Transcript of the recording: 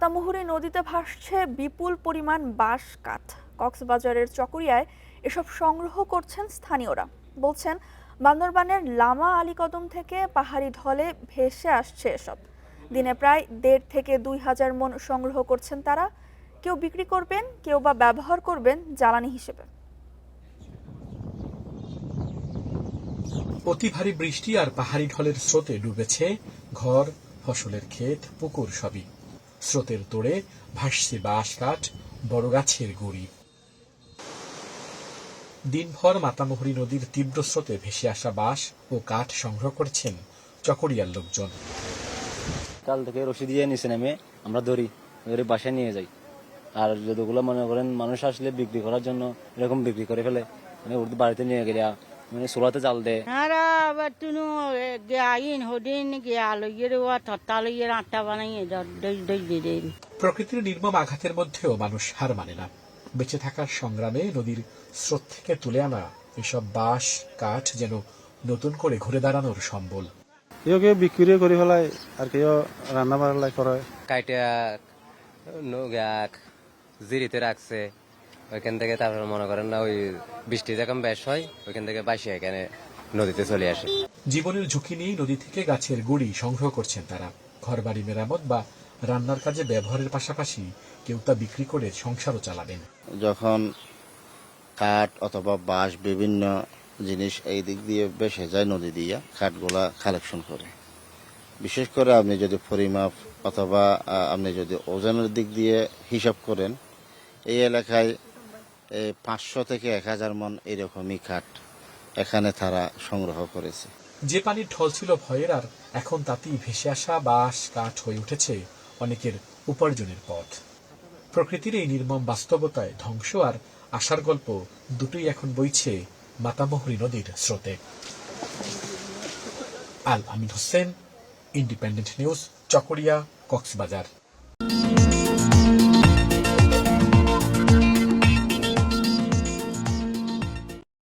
মাতামুহুরী নদীতে ভাসছে বিপুল পরিমাণ বাঁশ কাঠ। কক্সবাজারের চকরিয়ায় এসব সংগ্রহ করছেন স্থানীয়রা। বলছেন, বান্দরবানের লামা আলীকদম থেকে পাহাড়ি ঢলে ভেসে আসছে এসব। দিনে প্রায় ১.৫ থেকে ২,০০০ মণ সংগ্রহ করছেন তারা। কেউ বিক্রি করবেন, কেউ বা ব্যবহার করবেন জ্বালানি হিসেবে। অতি ভারী বৃষ্টি আর পাহাড়ি ঢলের স্রোতে ডুবেছে ঘর, ফসলের ক্ষেত, পুকুর সবই। স্রোতের তোড়ে ভাসছে বাঁশ কাঠ, বড় গাছের গুঁড়ি। দিনভর মাতামুহুরী নদীর তীব্র স্রোতে ভেসে আসা বাঁশ ও কাঠ সংগ্রহ করছেন চকরিয়ার লোকজন। কাল থেকে রশি দিয়ে নিচে নেমে আমরা ধরে বাসায় নিয়ে যাই। আর যতগুলো মনে করেন মানুষ আসলে বিক্রি করার জন্য এরকম বিক্রি করে ফেলে, মানে ওর বাড়িতে নিয়ে গেলে মানে সোলাতে জাল দেয়। প্রকৃতির নির্মম আঘাতের মধ্যেও মানুষ হার মানে না। বেঁচে থাকার সংগ্রামে নদীর স্রোত থেকে তুলে আনা এসব বাঁশ কাঠ যেন নতুন করে ঘুরে দাঁড়ানোর সম্বল। কেউ বিক্রি করে ফেলায়, আর কেউ রান্না বান্না করে। কাইটা নৌগাক জিরিতে রাখছে, ওইখান থেকে তারপর মনে করেন না ওই বৃষ্টি যখন বেশ হয় ওইখান থেকে বাসিয়ে এখানে নদীতে চলে আসে। জীবনের ঝুঁকি নিয়ে নদী থেকে গাছের গুঁড়ি সংগ্রহ করছেন তারা। ঘরবাড়ি মেরামত বা রান্নার কাজে ব্যবহারের পাশাপাশি কেউ তা বিক্রি করে সংসারও চালাবেন। যখন কাঠ অথবা বাঁশ বিভিন্ন জিনিস এই দিক দিয়ে বেসে যায় নদী দিয়ে, কাঠগুলা কালেকশন করে। বিশেষ করে আপনি যদি পরিমাপ অথবা আপনি যদি ওজনের দিক দিয়ে হিসাব করেন, এই এলাকায় 500 থেকে 1000 মণ এরকমই কাঠ এখানে তারা সংগ্রহ করেছে। যে পানির ঢল ছিল ভয়ের, আর এখন তাতেই ভেসে আসা বাঁশ কাঠ হয়ে উঠেছে অনেকের উপার্জনের পথ। প্রকৃতির এই নির্মম বাস্তবতায় ধ্বংস আর আশার গল্প দুটোই এখন বইছে মাতামুহুরী নদীর স্রোতে। আল আমিন হোসেন, ইন্ডিপেন্ডেন্ট নিউজ, চকরিয়া, কক্সবাজার।